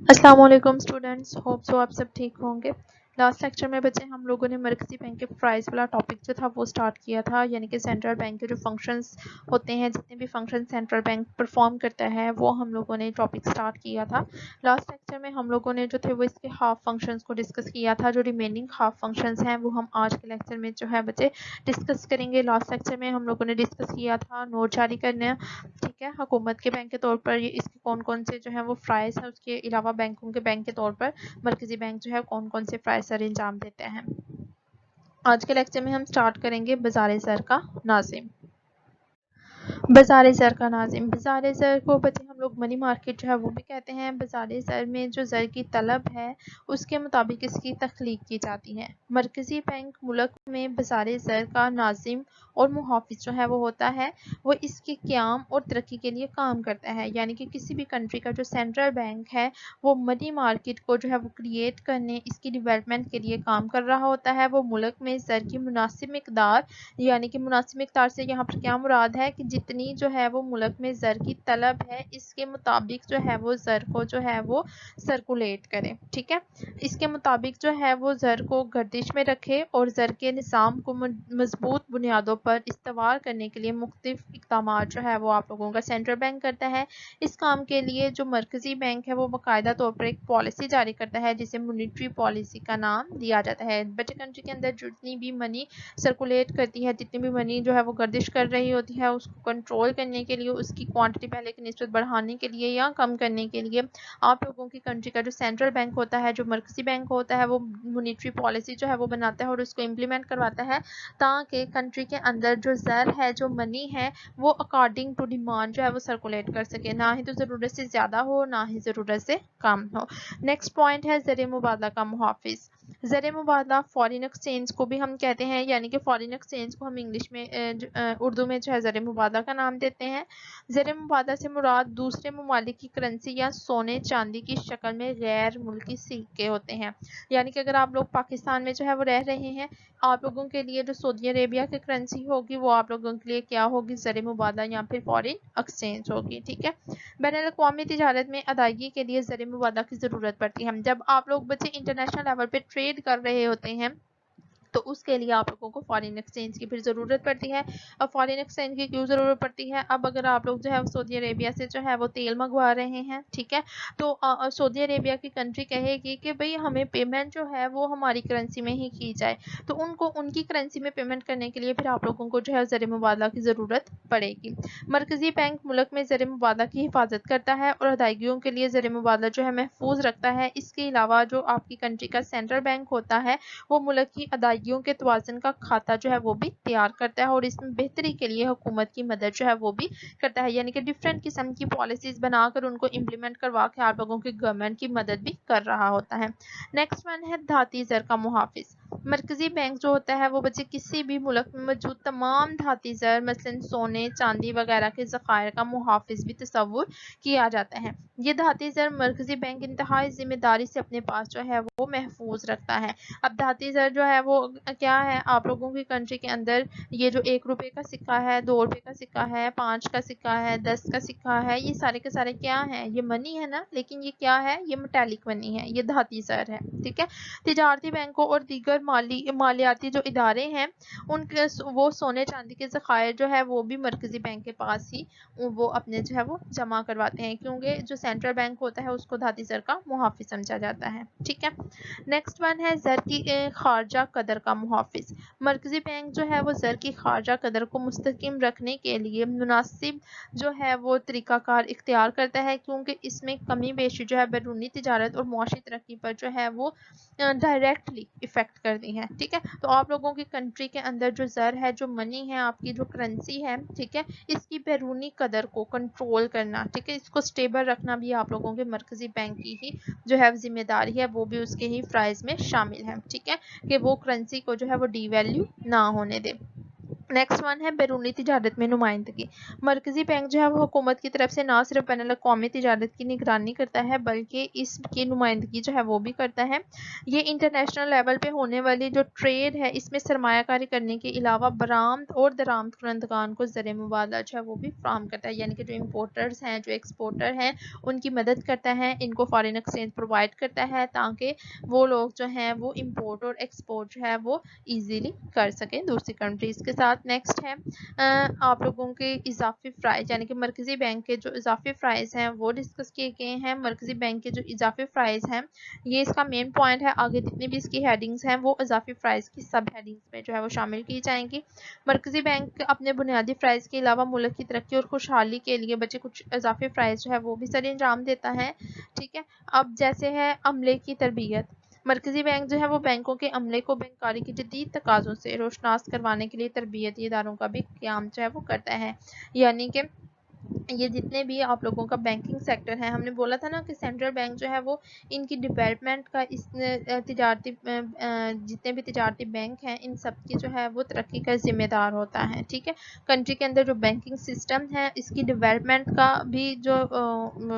अस्सलाम वालेकुम students, hope so आप सब ठीक होंगे। लास्ट लेक्चर में बच्चे हम लोगों ने मरकज़ी बैंक के प्राइस वाला टॉपिक जो था वो स्टार्ट किया था, यानी कि सेंट्रल बैंक के जो फंक्शंस होते हैं, जितने भी फंक्शन सेंट्रल बैंक परफॉर्म करता है वो हम लोगों ने टॉपिक स्टार्ट किया था। लास्ट लेक्चर में हम लोगों ने जो थे वो इसके हाफ फंक्शंस को डिस्कस किया था। जो रिमेनिंग हाफ फंक्शंस हैं वो हम आज के लेक्चर में जो है बच्चे डिस्कस करेंगे। लास्ट लेक्चर में हम लोगों ने डिस्कस किया था नोट जारी करना, ठीक है, हुकूमत के बैंक के तौर पर ये इसके कौन कौन से जो है वो फ़राइज़ हैं, उसके अलावा बैंकों के बैंक के तौर पर मरकज़ी बैंक जो है कौन कौन से फ़राइज़ सर अंजाम देते हैं। आज के लेक्चर में हम स्टार्ट करेंगे बाज़ार ज़र का नाज़िम। बाज़ार ज़र का नाज़िम, बाज़ार ज़र को बच्चे हम लोग मनी मार्केट जो है वो भी कहते हैं। बाज़ार ज़र में जो ज़र की तलब है उसके मुताबिक इसकी तख्लीक की जाती है। मरकज़ी बैंक मुल्क में बाज़ार ज़र का नाज़िम और मुहाफ़िज़ जो है वो होता है, वो इसके क़याम और तरक्की के लिए काम करता है। यानी कि किसी भी कंट्री का जो सेंट्रल बैंक है वो मनी मार्केट को जो है वो क्रिएट करने, इसकी डेवलपमेंट के लिए काम कर रहा होता है। वो मुल्क में ज़र की मुनासिब मिक़दार, यानी कि मुनासिब मिक़दार से यहाँ पर क्या मुराद है कि जितनी जो है वो मुल्क में ज़र की तलब है इसके मुताबिक जो है वो ज़र को जो है वो सर्कुलेट करे, ठीक है। इसके मुताबिक जो है वो ज़र को गर्दिश में रखे और ज़र के निज़ाम को मजबूत बुनियादों पर इस्तवार करने के लिए मुख्तलिफ इक़दामात जो है वो आप लोगों का सेंट्रल बैंक करता है। इस काम के लिए जो मरकज़ी बैंक है वो बाकायदा तौर पर एक पॉलिसी जारी करता है जिसे मॉनेटरी पॉलिसी का नाम दिया जाता है। बच्चे कंट्री के अंदर जितनी भी मनी सर्कुलेट करती है, जितनी भी मनी जो है वो गर्दिश कर रही होती है, उसको कंट्रोल करने के लिए, उसकी क्वांटिटी पहले की निस्बत बढ़ाने के लिए या कम करने के लिए आप लोगों की कंट्री का जो सेंट्रल बैंक होता है, जो मरकज़ी बैंक होता है, वो मॉनेटरी पॉलिसी जो है वो बनाता है और उसको इम्प्लीमेंट करवाता है ताकि कंट्री के अंदर जो ज़र है, जो मनी है, वो अकॉर्डिंग टू डिमांड जो है वो सर्कुलेट कर सके, ना ही तो ज़रूरत से ज़्यादा हो ना ही ज़रूरत से कम हो। नेक्स्ट पॉइंट है ज़र मुबादला का मुहाफ़िज़। ज़र मुबादला फ़ॉरेन एक्सचेंज को भी हम कहते हैं, यानी कि फ़ॉरेन एक्सचेंज को हम इंग्लिश में उर्दू में जो है ज़र मुबादला का नाम देते हैं। ज़र मुबादला से मुराद दूसरे ममालिक की करेंसी या सोने चांदी की शक्ल में गैर मुल्की सिक्के होते हैं। यानी कि अगर आप लोग पाकिस्तान में जो है वो रह रहे हैं, आप लोगों के लिए जो सऊदी अरेबिया की करेंसी होगी वो आप लोगों के लिए क्या होगी, ज़र मुबादला या फिर फ़ॉरेन एक्सचेंज होगी, ठीक है। बैनुल-अक़वामी तिजारत में अदायगी के लिए ज़र मुबादला की ज़रूरत पड़ती है। जब आप लोग बच्चे इंटरनेशनल लेवल पे ट्रेड कर रहे होते हैं तो उसके लिए आप लोगों को फ़ॉरेन एक्सचेंज की फिर ज़रूरत पड़ती है। अब फ़ॉरेन एक्सचेंज की क्यों ज़रूरत पड़ती है? अब अगर आप लोग जो है सऊदी अरेबिया से जो है वो तेल मंगवा रहे हैं, ठीक है, तो सऊदी अरेबिया की कंट्री कहेगी कि भाई हमें पेमेंट जो है वो हमारी करेंसी में ही की जाए, तो उनको उनकी करेंसी में पेमेंट करने के लिए फिर आप लोगों को जो है ज़र मुबादला की ज़रूरत पड़ेगी। मरकज़ी बैंक मुल्क में ज़र मुबादला की हिफाजत करता है और अदायगियों के लिए ज़र मुबादला जो है महफूज रखता है। इसके अलावा जो आपकी कंट्री का सेंट्रल बैंक होता है वो मुल्क की अदायगियों के तवाज़ुन का खाता जो है वो भी तैयार करता है और इसमें बेहतरी के लिए हुकूमत की मदद जो है वो भी करता है, यानी कि डिफरेंट किस्म की पॉलिसीज़ बनाकर उनको इम्प्लीमेंट करवा के आप लोगों की गवर्नमेंट की मदद भी कर रहा होता है। नेक्स्ट वन है धाती ज़र का मुहाफ़िज़। मरकज़ी बैंक जो होता है वो बच्चे किसी भी मुल्क में मौजूद तमाम धाती ज़र मसलन सोने चांदी वगैरह के ज़खायर का मुहाफ़िज़ भी तस्वुर किया जाता है। ये धाती ज़र मरकज़ी बैंक इंतहाई ज़िम्मेदारी से अपने पास जो है वो महफूज रखता है। अब धाती ज़र जो है वो क्या है, आप लोगों की कंट्री के अंदर ये जो 1 रुपये का सिक्का है, 2 रुपये का सिक्का है, 5 का सिक्का है, 10 का सिक्का है, ये सारे के सारे क्या हैं, ये मनी है ना, लेकिन ये क्या है, ये मेटालिक मनी है, ये धाती ज़र है, ठीक है। तिजारती बैंकों और दीगर मालियाती जो इदारे हैं उनके वो सोने चांदी के ज़खायर जो है वो भी मरकज़ी बैंक के पास ही वो अपने जो है वो जमा करवाते हैं, क्योंकि जो सेंट्रल बैंक होता है उसको धाती ज़र का मुहाफ़िज़ समझा जाता है, ठीक है। नेक्स्ट वन है ज़र की खारजा कदर का मुहाफ़िज़। मरकज़ी बैंक जो है वो ज़र की खारजा कदर को मुस्तकिम रखने के लिए मुनासिब जो है वो तरीक़ाकार इख्तियार करता है, क्योंकि इसमें कमी बेशी जो है बैरूनी तिजारत और मुआशी तरक्की पर जो है वो डायरेक्टली इफ़ेक्ट करती हैं, ठीक है। तो आप लोगों की कंट्री के अंदर जो ज़र है, जो मनी है, आपकी जो करेंसी है, ठीक है, इसकी बैरूनी कदर को कंट्रोल करना, ठीक है, इसको स्टेबल रखना भी आप लोगों के मरकज़ी बैंक की ही जो है जिम्मेदारी है, वो भी उसके ही फ़राइज़ में शामिल है, ठीक है, कि वो करेंसी को जो है वो डीवैल्यू ना होने दे। नेक्स्ट वन है बैरूनी तिजारत में नुमाइंदगी। मरकज़ी बैंक जो है वो हुकूमत की तरफ से ना सिर्फ बैनुल अक़वामी तिजारत की निगरानी करता है बल्कि इसकी नुमाइंदगी जो है वो भी करता है। ये इंटरनेशनल लेवल पे होने वाली जो ट्रेड है इसमें सरमायाकारी करने के अलावा बरामद और दरामद कुनंदगान को ज़र मुबादला जो है वो भी फ्राहम करता है, यानी कि जो इम्पोर्टर्स हैं जो एक्सपोर्टर हैं उनकी मदद करता है, इनको फॉरेन एक्सचेंज प्रोवाइड करता है ताकि वो लोग जो हैं वो इम्पोर्ट और एक्सपोर्ट जो है वो ईजीली कर सकें दूसरी कंट्रीज़ के साथ। नेक्स्ट है आप लोगों के इजाफी फ़राइज़, यानी कि मरकज़ी बैंक के जो इजाफी फ़राइज़ हैं वो डिस्कस किए गए हैं। मरकज़ी बैंक के जो इजाफी फ़राइज़ हैं ये इसका मेन पॉइंट है, आगे जितनी भी इसकी हेडिंग्स हैं वो इजाफी फ़राइज़ की सब हेडिंग्स में जो है वो शामिल की जाएंगी। मरकज़ी बैंक अपने बुनियादी फ़राइज़ के अलावा मुल्क की तरक्की और खुशहाली के लिए बचे कुछ इजाफी फ़राइज़ जो है वो भी सर अंजाम देता है। ठीक है, अब जैसे है अमले की तरबियत। मरकज़ी बैंक जो है वो बैंकों के अमले को बैंककारी के जदीद तकाज़ों से रोशनास करवाने के लिए तरबियती इदारों का भी क़याम जो है वो करता है, यानी कि ये जितने भी आप लोगों का बैंकिंग सेक्टर है, हमने बोला था ना कि सेंट्रल बैंक जो है वो इनकी डेवलपमेंट का इस तिजारती जितने भी तिजारती बैंक हैं इन सब की जो है वो तरक्की का ज़िम्मेदार होता है। ठीक है, कंट्री के अंदर जो बैंकिंग सिस्टम है इसकी डेवलपमेंट का भी जो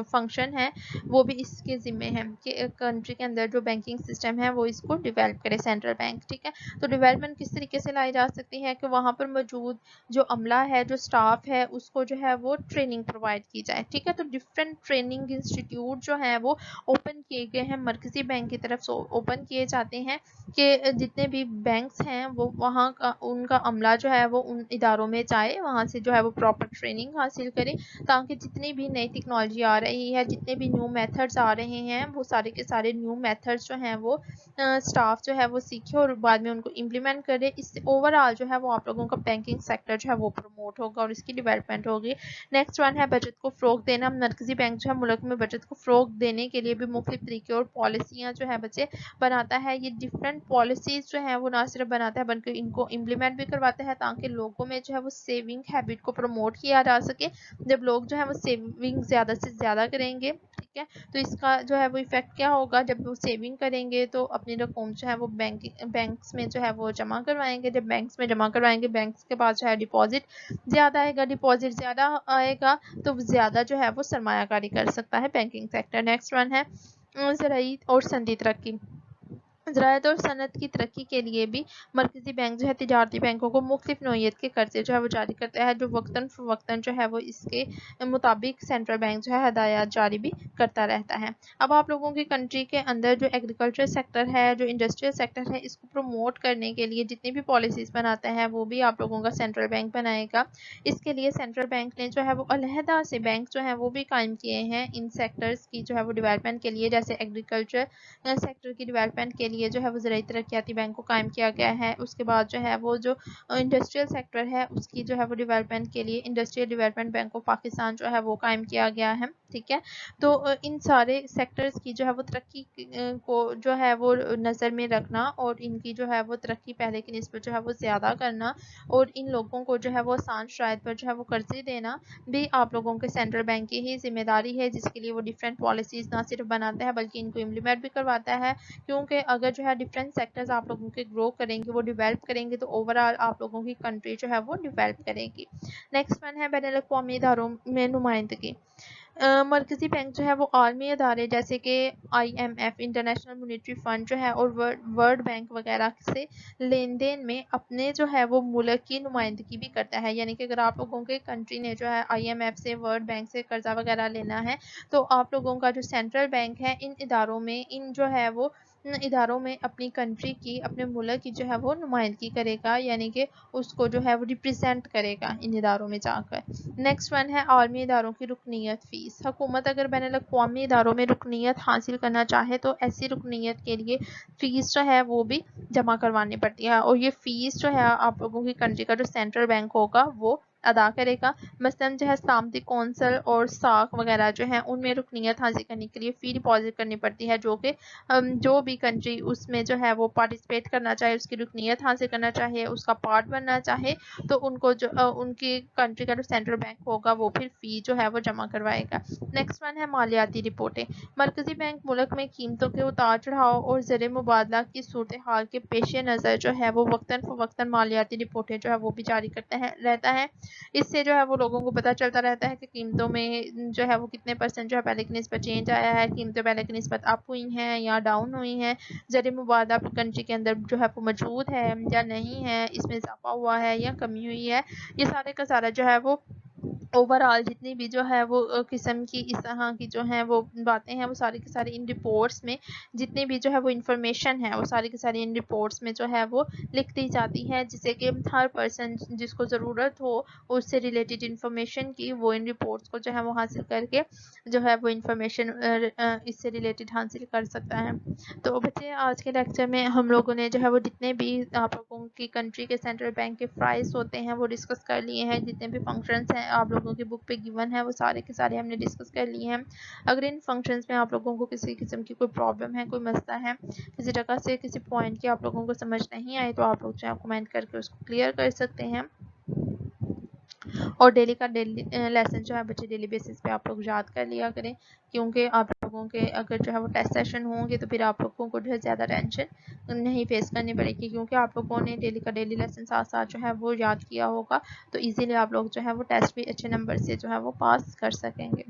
फंक्शन है वो भी इसके ज़िम्मे है कि कंट्री के अंदर जो बैंकिंग सिस्टम है वो इसको डेवलप करे सेंट्रल बैंक। ठीक है, तो डेवलपमेंट किस तरीके से लाई जा सकती है कि वहाँ पर मौजूद जो अमला है जो स्टाफ है उसको जो है वो ट्रेनिंग प्रोवाइड की जाए। ठीक है, तो डिफरेंट ट्रेनिंग इंस्टीट्यूट जो है वो ओपन किए गए हैं, मरकज़ी बैंक की तरफ से ओपन किए जाते हैं कि जितने भी बैंक्स हैं वो वहाँ का उनका अमला जो है वो उन इदारों में जाए, वहाँ से जो है वो प्रॉपर ट्रेनिंग हासिल करें ताकि जितनी भी नई टेक्नोलॉजी आ रही है, जितने भी न्यू मेथड्स आ रहे हैं वो सारे के सारे न्यू मेथड्स जो हैं वो स्टाफ जो है वो सीखे और बाद में उनको इम्प्लीमेंट करे। इससे ओवरऑल जो है वो आप लोगों का बैंकिंग सेक्टर जो है वो प्रमोट होगा और इसकी डेवलपमेंट होगी। नेक्स्ट वन है बचत को फ़रोग देना। मरकज़ी बैंक जो है मुल्क में बचत को फ़रोग देने के लिए भी मुख्तलिफ तरीके और पॉलिसियाँ जो है बच्चे बनाता है। ये डिफरेंट पॉलिसीज़ जो है वो ना सिर्फ बनाता है बल्कि इनको इम्प्लीमेंट भी करवाता है ताकि लोगों में जो है वो सेविंग हैबिट को प्रमोट किया जा सके। जब लोग जो है वो सेविंग ज़्यादा से ज़्यादा करेंगे, ठीक है, तो इसका जो है वो इफ़ेक्ट क्या होगा, जब वो सेविंग करेंगे तो अपनी रकम जो है वो बैंक्स में जो है वो जमा करवाएंगे। जब बैंक्स में जमा करवाएंगे बैंक्स के पास जो है डिपॉजिट ज़्यादा आएगा, डिपॉजिट ज़्यादा आएगा तो ज़्यादा जो है वो सरमायाकारी कर सकता है बैंकिंग सेक्टर। नेक्स्ट वन है ज़राई और सनदी तरक्की। ज़राअत और सनत की तरक्की के लिए भी मरकज़ी बैंक जो है तिजारती बैंकों को मुख्तलिफ नौइयत के कर्जे जो है वो जारी करता है, जो वक्तन फ़वक्तन जो है वो इसके मुताबिक सेंट्रल बैंक जो है हदायत जारी भी करता रहता है। अब आप लोगों की कंट्री के अंदर जो एग्रीकल्चर सेक्टर है, जो इंडस्ट्रियल सेक्टर है, इसको प्रमोट करने के लिए जितनी भी पॉलिसीज़ बनाता है वो भी आप लोगों का सेंट्रल बैंक बनाएगा। इसके लिए सेंट्रल बैंक ने जो है वो अलहदा से बैंक जो है वो भी कायम किए हैं इन सेक्टर्स की जो है वो डेवलपमेंट के लिए, जैसे एग्रीकल्चर सेक्टर की डेवलपमेंट के लिए जो है वो ज़राई तरक्याती बैंक को कायम किया गया है। उसके बाद जो है वो जो इंडस्ट्रियल सेक्टर है उसकी जो है वो डेवलपमेंट के लिए industrial development bank of Pakistan जो है वो कायम किया गया है। ठीक है, तो इन सारे सेक्टर्स की जो है वो तरक्की को जो है वो नज़र में रखना और इनकी जो है वो तरक्की पहले की निस्बत जो है वो ज़्यादा करना और इन लोगों को जो है वो आसान शराइत पर जो है वो कर्जे देना भी आप लोगों के सेंट्रल बैंक की ही जिम्मेदारी है, जिसके लिए वो डिफरेंट पॉलिसीज़ ना सिर्फ बनाता है बल्कि इनको इम्प्लीमेंट भी करवाता है। क्योंकि अगर जो है डिफरेंट सेक्टर्स आप लोगों के ग्रो करेंगे, वो डेवलप करेंगे तो ओवरऑल आप लोगों की कंट्री जो है वो डेवलप करेगी। नेक्स्ट वन है बैनुल अक़वामी इदारों में नुमाइंदगी। मरकज़ी बैंक जो है वो आलमी अदारे जैसे कि IMF, इंटरनेशनल मॉनेटरी फ़ंड जो है और वर्ल्ड बैंक वगैरह से लेन देन में अपने जो है वो मुल्क की नुमाइंदगी भी करता है, यानी कि अगर आप लोगों के कंट्री ने जो है IMF से, वर्ल्ड बैंक से कर्जा वगैरह लेना है तो आप लोगों का जो सेंट्रल बैंक है इन इदारों में इदारों में अपनी कंट्री की, अपने मुल्क की जो है वो नुमाइंदगी करेगा, यानी कि उसको जो है वो रिप्रेजेंट करेगा इन इदारों में जाकर। नेक्स्ट वन है आलमी इदारों की रुकनीत फ़ीस। हुकूमत अगर बैनुल अक़वामी इदारों में रुकनीत हासिल करना चाहे तो ऐसी रुकनीत के लिए फ़ीस जो है वो भी जमा करवानी पड़ती है और ये फ़ीस जो है आप लोगों की कंट्री का जो सेंट्रल बैंक होगा वो अदा करेगा। मसलन जो है सलामती कौंसल और साख वगैरह जो है उनमें रुकनीत हासिल करने के लिए फ़ी डिपॉजिट करनी पड़ती है, जो कि जो भी कंट्री उसमें जो है वो पार्टिसिपेट करना चाहे, उसकी रुकनीत हासिल करना चाहे, उसका पार्ट बनना चाहे, तो उनको जो उनकी कंट्री का जो सेंट्रल बैंक होगा वो फिर फ़ी जो है वो जमा करवाएगा। नेक्स्ट वन है मालियाती रिपोर्टें। मरकज़ी बैंक मुल्क में कीमतों के उतार चढ़ाव और ज़र मुबादला की सूरत हाल के पेश नज़र जो है वो वक्तन फ़वक्तन मालियाती रिपोर्टें जो है वो भी जारी करता है रहता है। इससे जो है वो लोगों को पता चलता रहता है कि कीमतों में जो है वो कितने % जो है पहले की निस्बत चेंज आया है, कीमतें पहले की निस्बत अप हुई हैं या डाउन हुई हैं, ज़र मुबादला कंट्री के अंदर जो है वो मौजूद है या नहीं है, इसमें इजाफा हुआ है या कमी हुई है। ये सारे का सारा जो है वो ओवरऑल जितनी भी जो है वो किस्म की इस तरह की जो है वो बातें हैं वो सारी की सारी इन रिपोर्ट्स में जितनी भी जो है वो इन्फॉर्मेशन है वो सारी की सारी इन रिपोर्ट्स में जो है वो लिख दी जाती है, जिससे कि हर पर्सन जिसको ज़रूरत हो उससे रिलेटेड इन्फॉर्मेशन की वो इन रिपोर्ट्स को जो है वो हासिल करके जो है वो इन्फॉर्मेशन इससे रिलेटेड हासिल कर सकता है। तो बच्चे आज के लेक्चर में हम लोगों ने जो है वो जितने भी आप लोगों की कंट्री के सेंट्रल बैंक के प्राइस होते हैं वो डिस्कस कर लिए हैं, जितने भी फंक्शंस हैं आप लोगों की बुक पे गिवन है वो सारे के सारे हमने डिस्कस कर लिए हैं। अगर इन फंक्शंस में आप लोगों को किसी किस्म की कोई प्रॉब्लम है, कोई मसला है, किसी जगह से किसी पॉइंट की आप लोगों को समझ नहीं आए, तो आप लोग जो है कमेंट करके उसको क्लियर कर सकते हैं। और डेली का डेली लेसन जो है बच्चे डेली बेसिस पे आप लोग याद कर लिया करें, क्योंकि आप लोगों के अगर जो है वो टेस्ट सेशन होंगे तो फिर आप लोगों को जो है ज़्यादा टेंशन नहीं फेस करनी पड़ेगी, क्योंकि आप लोगों ने डेली का डेली लेसन साथ साथ जो है वो याद किया होगा, तो इजीली आप लोग जो है वो टेस्ट भी अच्छे नंबर से जो है वो पास कर सकेंगे।